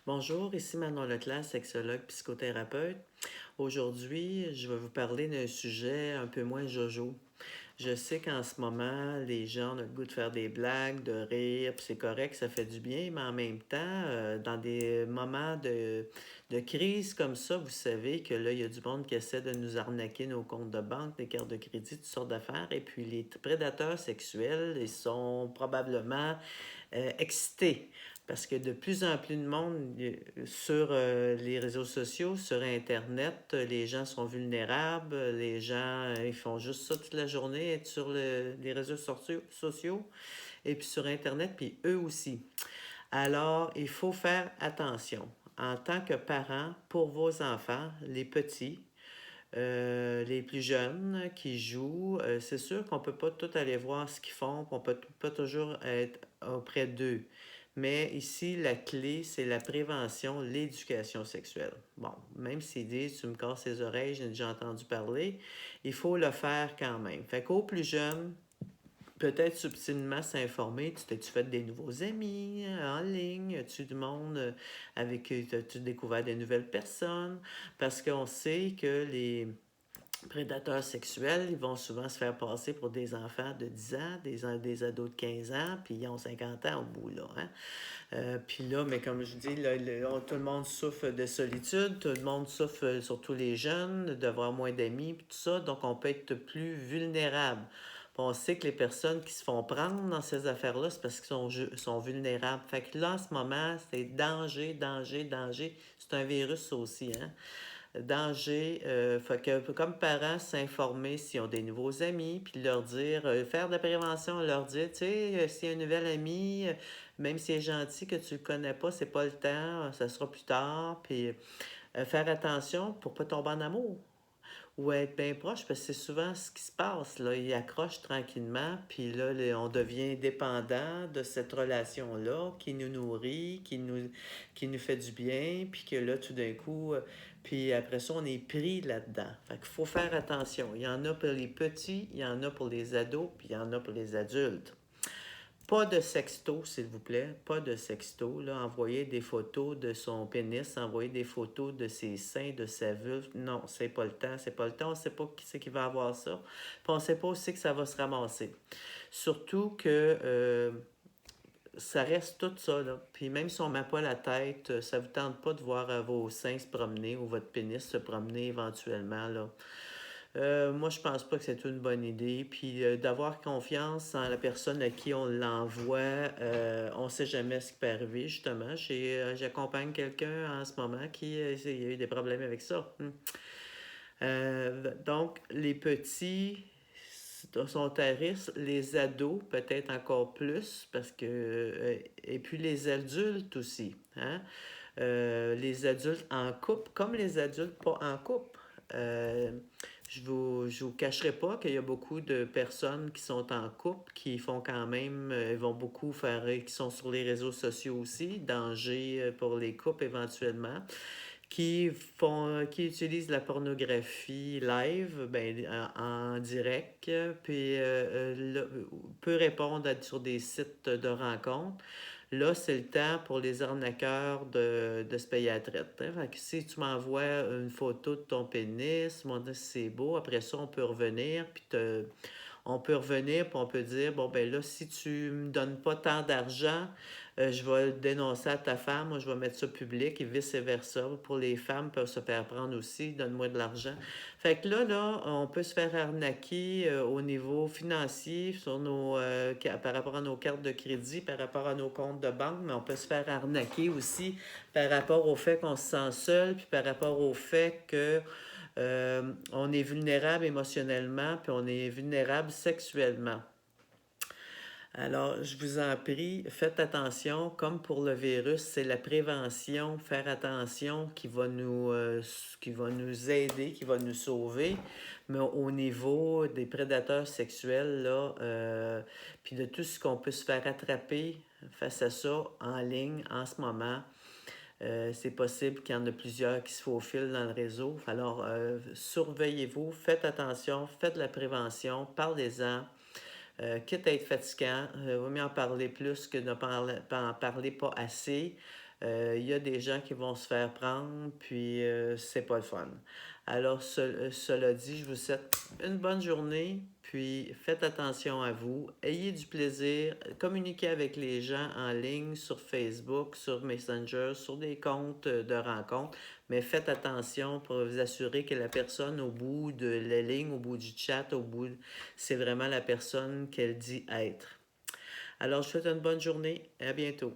Bonjour, ici Manon Leclerc, sexologue psychothérapeute. Aujourd'hui, je vais vous parler d'un sujet un peu moins jojo. Je sais qu'en ce moment, les gens ont le goût de faire des blagues, de rire, puis c'est correct, ça fait du bien, mais en même temps, dans des moments de crise comme ça, vous savez que là, il y a du monde qui essaie de nous arnaquer nos comptes de banque, des cartes de crédit, toutes sortes d'affaires, et puis les prédateurs sexuels, ils sont probablement excités parce que de plus en plus de monde sur les réseaux sociaux, sur Internet, les gens sont vulnérables, les gens ils font juste ça toute la journée, être sur les réseaux sociaux et puis sur Internet, puis eux aussi. Alors, il faut faire attention en tant que parent pour vos enfants, les petits, les plus jeunes qui jouent. C'est sûr qu'on ne peut pas tout aller voir ce qu'ils font, qu'on ne peut pas toujours être auprès d'eux. Mais ici, la clé, c'est la prévention, l'éducation sexuelle. Bon, même s'ils disent, tu me casses les oreilles, j'ai déjà entendu parler, il faut le faire quand même. Fait qu'aux plus jeunes, peut-être subtilement s'informer. Tu fait des nouveaux amis en ligne? As-tu du monde avec qui as-tu découvert des nouvelles personnes? Parce qu'on sait que les prédateurs sexuels, ils vont souvent se faire passer pour des enfants de 10 ans, des ados de 15 ans, puis ils ont 50 ans au bout, là. Hein? Puis là, mais comme je dis, là, tout le monde souffre de solitude, tout le monde souffre, surtout les jeunes, d'avoir moins d'amis, puis tout ça, donc on peut être plus vulnérable. Puis on sait que les personnes qui se font prendre dans ces affaires-là, c'est parce qu'ils sont vulnérables. Fait que là, en ce moment, c'est danger, danger, danger. C'est un virus, ça aussi, hein? Danger. Fait que comme parents, s'informer s'ils ont des nouveaux amis, puis leur dire, faire de la prévention, leur dire, tu sais, s'il y a un nouvel ami, même s'il est gentil, que tu le connais pas, c'est pas le temps, ça sera plus tard, puis faire attention pour pas tomber en amour ou être bien proche, parce que c'est souvent ce qui se passe, là. Ils accrochent tranquillement, puis là, on devient dépendant de cette relation-là qui nous nourrit, qui nous fait du bien, puis que là, tout d'un coup, puis après ça, on est pris là-dedans. Fait qu'il faut faire attention. Il y en a pour les petits, il y en a pour les ados, puis il y en a pour les adultes. Pas de sexto, s'il vous plaît. Pas de sexto. Là, envoyer des photos de son pénis, envoyer des photos de ses seins, de sa vulve. Non, c'est pas le temps. C'est pas le temps. On sait pas qui c'est qui va avoir ça. Puis on sait pas aussi que ça va se ramasser. Surtout que ça reste tout ça, là. Puis même si on met pas la tête, ça vous tente pas de voir vos seins se promener ou votre pénis se promener éventuellement, là. Moi, je pense pas que c'est une bonne idée. Puis d'avoir confiance en la personne à qui on l'envoie, on sait jamais ce qui peut arriver, justement. J'accompagne quelqu'un en ce moment qui il a eu des problèmes avec ça. Donc, les petits sont à risque, les ados peut-être encore plus, parce que... et puis les adultes aussi, hein? Les adultes en couple, comme les adultes pas en couple. Euh, je vous cacherai pas qu'il y a beaucoup de personnes qui sont en couple, qui font quand même, vont beaucoup faire, qui sont sur les réseaux sociaux aussi, danger pour les couples éventuellement, qui utilisent la pornographie live, ben, en direct, puis peut répondre sur des sites de rencontres. Là, c'est le temps pour les arnaqueurs de se payer à la traite. Hein. Fait que si tu m'envoies une photo de ton pénis, mon Dieu, c'est beau, après ça, on peut revenir, puis on peut dire, bon, ben là, si tu me donnes pas tant d'argent, je vais le dénoncer à ta femme, moi, je vais mettre ça public et vice-versa. Pour les femmes peuvent se faire prendre aussi, donne-moi de l'argent. Fait que là, on peut se faire arnaquer au niveau financier par rapport à nos cartes de crédit, par rapport à nos comptes de banque, mais on peut se faire arnaquer aussi par rapport au fait qu'on se sent seul, puis par rapport au fait que on est vulnérable émotionnellement, puis on est vulnérable sexuellement. Alors, je vous en prie, faites attention. Comme pour le virus, c'est la prévention, faire attention qui va nous aider, qui va nous sauver. Mais au niveau des prédateurs sexuels, là, puis de tout ce qu'on peut se faire attraper face à ça en ligne en ce moment, c'est possible qu'il y en a plusieurs qui se faufilent dans le réseau. Alors, surveillez-vous, faites attention, faites de la prévention, parlez-en. Quitte à être fatigant, vaut mieux en parler plus que de en parler pas assez. Il y a des gens qui vont se faire prendre, puis c'est pas le fun. Alors, cela dit, je vous souhaite une bonne journée, puis faites attention à vous, ayez du plaisir, communiquez avec les gens en ligne, sur Facebook, sur Messenger, sur des comptes de rencontres, mais faites attention pour vous assurer que la personne au bout de la ligne, au bout du chat, c'est vraiment la personne qu'elle dit être. Alors, je vous souhaite une bonne journée, et à bientôt.